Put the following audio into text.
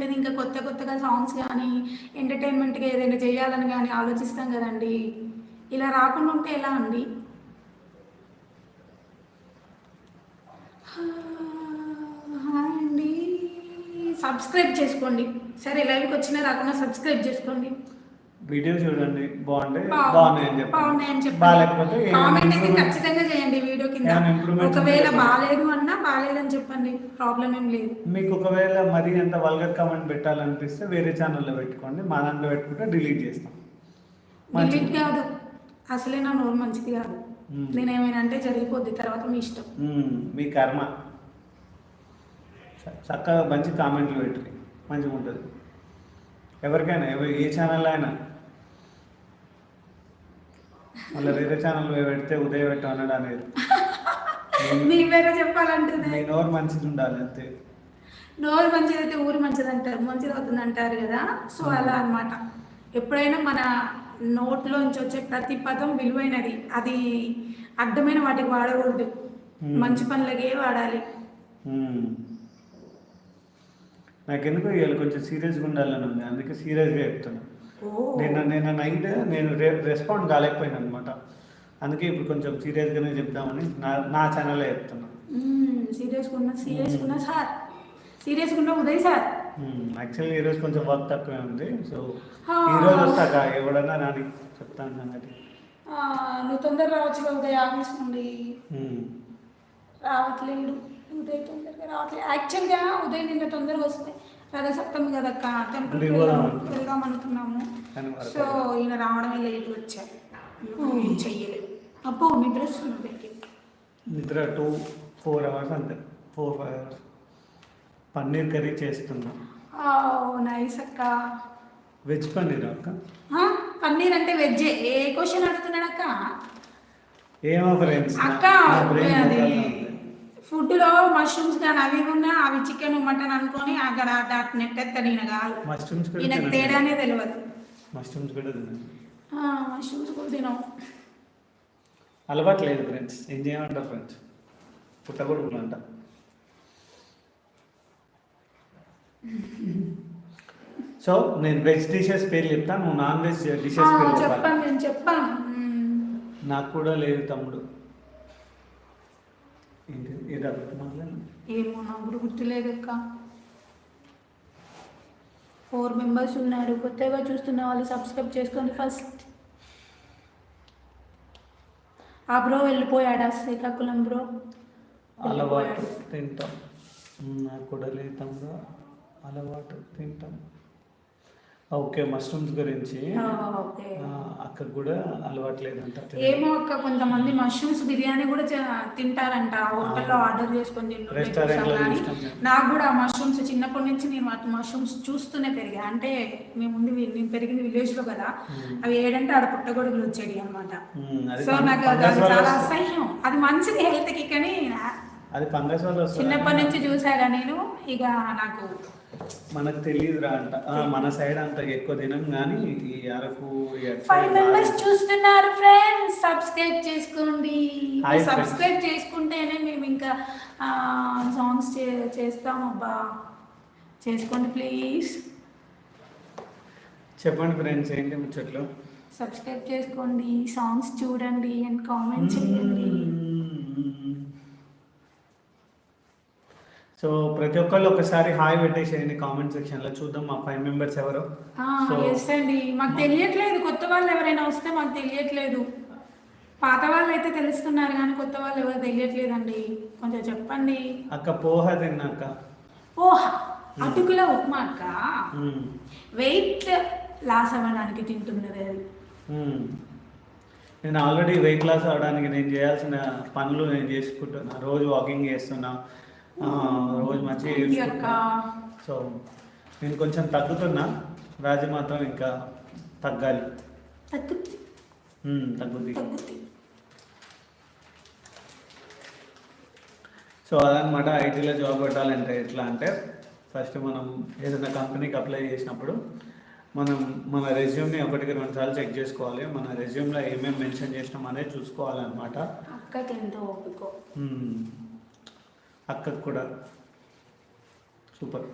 ఉంటుంది. ఇంకా కొత్త కొత్తగా సాంగ్స్ కానీ ఎంటర్టైన్మెంట్గా ఏదైనా చేయాలని కానీ ఆలోచిస్తాం కదండి. ఇలా రాకుండా ఉంటే ఎలా అండి? హాయ్ అండి, సబ్స్క్రైబ్ చేసుకోండి. సరే లైవ్కి వచ్చినా రాకుండా సబ్స్క్రైబ్ చేసుకోండి. వీడియో చూడండి, బాగున్నాయని చెప్పండి. బాగాలేకపోతే కామెంట్ అయితే ఖచ్చితంగా చేయండి వీడియో కింద. ఒకవేళ బాగాలేదు అన్నా బాగాలేదని చెప్పండి, ప్రాబ్లం ఏం లేదు. మీకు ఒకవేళ మరీ అంత వల్గర్ కామెంట్ పెట్టాలనిపిస్తే వేరే ఛానల్లో పెట్టుకోండి, మా దాంట్లో పెట్టుకుంటే డిలీట్ చేస్తాం. డిలీట్ కాదు, అసలే నా నోరు మంచిది కాదు. నేనేమైనా అంటే జరిగిపోద్ది, తర్వాత మీ ఇష్టం, మీ కర్మ. చక్కగా మంచి కామెంట్లు పెట్టి మంచిగా ఉంటుంది. ఎవరికైనా ఏ ఛానల్ అయినా మళ్ళీ వేరే ఛానల్ పెడితే ఉదయం పెట్టు అన్నాడు అనేది. మీ పేరే చెప్పాలంటే మీ నోరు మంచిది ఉండాలి అంతే. నోరు మంచిది అయితే ఊరు మంచిది అంటారు, మంచిది అవుతుంది అంటారు కదా. సో అలా అనమాట. ఎప్పుడైనా మన నోట్లో నుంచి వచ్చే ప్రతి పదం విలువైనది, అది అడ్డమైన వాటికి వాడకూడదు, మంచి పనులకే వాడాలి. నాకెందుకు ఇవాళ కొంచెం సీరియస్గా ఉండాలని ఉంది, అందుకే సీరియస్గా చెప్తున్నాను. నిన్న నైట్ నేను రెస్పాండ్ కాలేకపోయాను అనమాట, అందుకే ఇప్పుడు కొంచెం సీరియస్గానే చెప్దామని నా ఛానల్లో చెప్తున్నాను. సీరియస్గా ఉన్న ఉదయ్ సార్ యాక్చువల్లీ ఈరోజు కొంచెం వర్క్ తక్కువే ఉంది. సో ఈరోజు వస్తాక ఎవడన్నా నాని చెప్తాను సంగతి. నువ్వు తొందరగా రావచ్చు ఉదయ్ ఆఫీస్ నుండి. రావట్లేడు ఉదయ్, తొందరగా రావట్లేదు. యాక్చువల్గా ఉదయ్ నిన్న తొందరగా వస్తే రథసప్తమి కదక్క, టెంపుల్కి వెళ్దాం అనుకున్నాము. సో ఈయన రావడమే లేట్ వచ్చారు, ఏం చెయ్యలేదు. అబ్బో నిద్ర వస్తుంది, నిద్ర 4 అవర్స్ అంతే, 4-5 అవర్స్. పన్నీర్ కర్రీ చేస్తున్నా. నైస్ అక్క. వెజ్ పన్నీర్ అక్క? పన్నీర్ అంటే వెజ్. ఏ క్వశ్చన్ అడుగుతున్నాడు అక్క? ఏమో ఫ్రెండ్స్ అక్క, అది ఫుడ్లో మష్రూమ్స్ కానీ అవి ఉన్నా, అవి చికెన్ మటన్ అనుకొని అక్కడ నెట్టెత్తాడు ఈయన కాదు. ఈయనకు తేడానే తెలియదు. మష్రూమ్స్ కూడా తిన్నాను. మష్రూమ్స్ కూడా తినాం. అలవాటు లేదు ఫ్రెండ్స్, ఏం చేయమంటారు ఫ్రెండ్స్, పుట్టగొడుగులు అంట. సో నేను వెజ్ డిషెస్ పేరు చెప్తాను, నువ్వు నాన్ వెజ్ డిషెస్ పేరు చెప్పాను. నేను చెప్పాను, నాకు కూడా లేదు తమ్ముడు. ఏమో నాకు కూడా గుర్తులేదు అక్క. 4 మెంబర్స్ ఉన్నారు, కొత్తగా చూస్తున్న వాళ్ళు సబ్స్క్రైబ్ చేసుకోండి ఫస్ట్. ఆ బ్రో వెళ్ళిపోయాడా శ్రీకాకుళం బ్రో? అలవాటు తింటాం, నాకు కూడా లేదు తమ్ముడు, అలవాటు తింటాం. ఓకే, మష్రూమ్స్ గురించి అక్క కూడా అలవాట్లేదంట. ఏమో అక్క, కొంతమంది మష్రూమ్స్ బిర్యానీ కూడా తింటారంట, హోటల్లో ఆర్డర్ చేసుకొని తింటారు. నాకు కూడా ఆ మష్రూమ్స్ చిన్నప్పటి నుంచి నేను మష్రూమ్స్ చూస్తూనే పెరిగా. అంటే నేను పెరిగింది విలేజ్ లో కదా, అవి ఏడంటే ఆడ పుట్టగొడుగులు వచ్చేది అనమాట. సో నాకు చాలా అసహ్యం. అది మంచిది హెల్త్ కి, కానీ అది ఫంగస్ వల్ల చిన్నప్పటి నుంచి చూసాగా నేను, ఇక నాకు మనకు తెలియదురా అంట. మన సైడ్ అంత ఎక్కువ తినం, కానీ ఈ అరకు 5 మెంబర్స్ చూస్తున్నారు ఫ్రెండ్స్, సబ్స్క్రైబ్ చేసుకోండి. సబ్స్క్రైబ్ చేసుకుంటేనే మేము ఇంకా సాంగ్స్ చేస్తాం. అబ్బా చేసుకోండి ప్లీజ్. చెప్పండి ఫ్రెండ్స్, ఏంటి ముచ్చట్లు? సబ్స్క్రైబ్ చేసుకోండి, సాంగ్స్ చూడండి అండ్ కామెంట్ చేయండి. సో ప్రతి ఒక్కళ్ళు ఒకసారి హాయ్ పెట్టేసేయండి కామెంట్ సెక్షన్లో, చూద్దాం మా 5 మెంబర్స్ ఎవరో. ఎస్ అండి, మాకు తెలియట్లేదు, కొత్త వాళ్ళు ఎవరైనా వస్తే మాకు తెలియట్లేదు. పాత వాళ్ళు అయితే తెలుస్తున్నారు కానీ కొత్త వాళ్ళు ఎవరు తెలియట్లేదండి, కొంచెం చెప్పండి. అక్క పోహ తిన్నాక. పోహ అటుకుల ఉప్మా అక్క, వెయిట్ లాస్ అవ్వడానికి తింటున్నది అది. నేను ఆల్రెడీ వెయిట్ లాస్ అవ్వడానికి నేను చేయాల్సిన పనులు నేను చేసుకుంటున్నా. రోజు వాకింగ్ చేస్తున్నా, రోజు మంచిగా. సో నేను కొంచెం తగ్గుతున్నా, రాజు మాత్రం ఇంకా తగ్గాలి. తగ్గుద్ది. సో అదనమాట. ఐటీలో జాబ్ పెట్టాలంటే ఎట్లా అంటే, ఫస్ట్ మనం ఏదైనా కంపెనీకి అప్లై చేసినప్పుడు మన రెజ్యూమ్ని 1-2 సార్లు చెక్ చేసుకోవాలి. మన రెజ్యూమ్లో ఏమేమి మెన్షన్ చేసినాం అనేది చూసుకోవాలన్నమాట. అక్కకి ఎంతో ఓపిక. అక్కకు కూడా సూపర్.